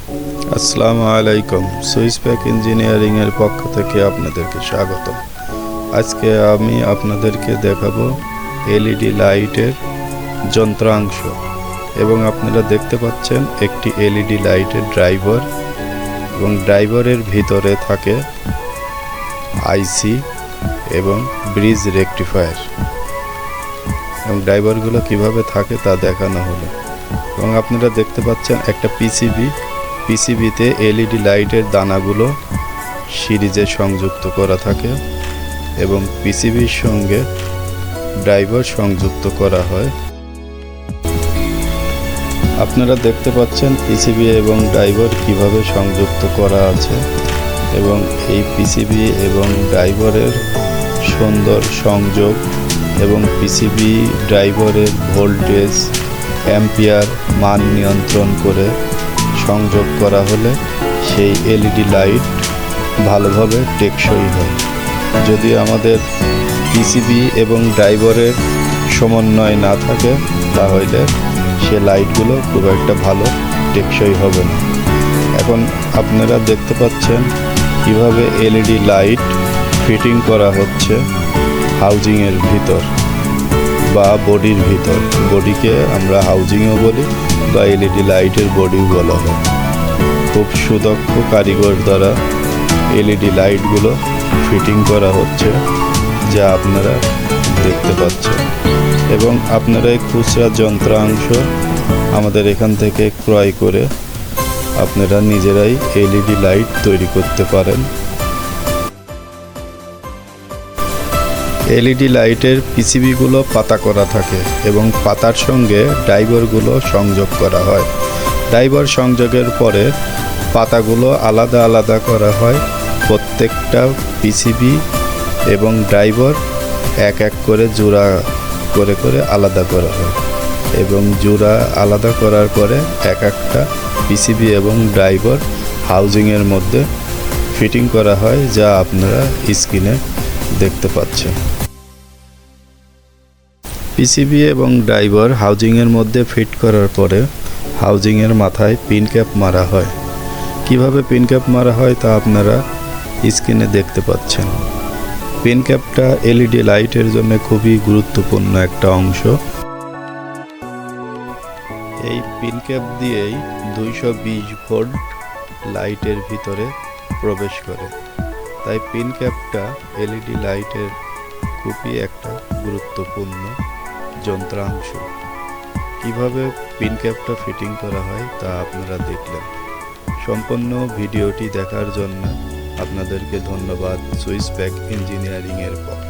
আসসালামু আলাইকুম। Swiss pack engineering এর পক্ষ থেকে আপনাদেরকে স্বাগত। আজকে আমি আপনাদেরকে দেখাবো এলইডি লাইটের যন্ত্রাংশ এবং আপনারা দেখতে পাচ্ছেন একটি এলইডি লাইটের ড্রাইভার এবং ড্রাইভারের ভিতরে থাকে আইসি এবং ব্রিজ রেকটিফায়ার এবং ড্রাইভারগুলো কিভাবে থাকে তা দেখানো হলো। এবং আপনারা দেখতে পাচ্ছেন একটা পিসিবিতে এলইডি লাইটের দানাগুলো সিরিজে সংযুক্ত করা থাকে এবং পিসিবির সঙ্গে ড্রাইভার সংযুক্ত করা হয়। আপনারা দেখতে পাচ্ছেন পিসিবি এবং ড্রাইভার কিভাবে সংযুক্ত করা আছে এবং এই পিসিবি এবং ড্রাইভারের সুন্দর সংযোগ এবং পিসিবি ড্রাইভারের ভোল্টেজ অ্যাম্পিয়ার মান নিয়ন্ত্রণ করে সংযোগ করা হলে সেই এলইডি লাইট ভালোভাবে টেকসই হয়। যদি আমাদের পিসিবি এবং ড্রাইভারের সমন্বয় না থাকে তাহলে সে লাইটগুলো খুব একটা ভালো টেকসই হবে না। এখন আপনারা দেখতে পাচ্ছেন কিভাবে এলইডি লাইট ফিটিং করা হচ্ছে হাউজিংয়ের ভিতর বা বডির ভিতর। বডিকে আমরা হাউজিংও বলি বা এলইডি লাইটের বডিও বলা হয়। খুব সুদক্ষ কারিগর দ্বারা এলইডি লাইটগুলো ফিটিং করা হচ্ছে, যা আপনারা দেখতে পাচ্ছেন। এবং আপনারা এই খুচরা যন্ত্রাংশ আমাদের এখান থেকে ক্রয় করে আপনারা নিজেরাই এলইডি লাইট তৈরি করতে পারেন। এলইডি লাইটের পিসিবিগুলো পাতা করা থাকে এবং পাতার সঙ্গে ড্রাইভারগুলো সংযোগ করা হয়। ড্রাইভার সংযোগের পরে পাতাগুলো আলাদা আলাদা করা হয়। প্রত্যেকটা পিসিবি এবং ড্রাইভার এক এক করে জোড়া করে করে আলাদা করা হয় এবং জোড়া আলাদা করার পরে এক একটা পিসিবি এবং ড্রাইভার হাউজিংয়ের মধ্যে ফিটিং করা হয়, যা আপনারা স্ক্রিনে দেখতে পাচ্ছেন। পিসিবি এবং ড্রাইভার হাউজিংয়ের মধ্যে ফিট করার পরে হাউজিংয়ের মাথায় পিন ক্যাপ মারা হয়। কিভাবে পিন ক্যাপ মারা হয় তা আপনারা স্ক্রিনে দেখতে পাচ্ছেন। পিন ক্যাপটা এলইডি লাইটের জন্য খুবই গুরুত্বপূর্ণ একটা অংশ। এই পিন ক্যাপ দিয়েই 220 ভোল্ট লাইটের ভিতরে প্রবেশ করে। তাই পিন ক্যাপটা এলইডি লাইটের খুবই একটা গুরুত্বপূর্ণ যন্ত্রাংশ। কিভাবে পিন ক্যাপটা ফিটিং করা হয় তা আপনারা দেখলেন। সম্পূর্ণ ভিডিওটি দেখার জন্য আপনাদেরকে ধন্যবাদ সুইস প্যাক ইঞ্জিনিয়ারিং এর পক্ষ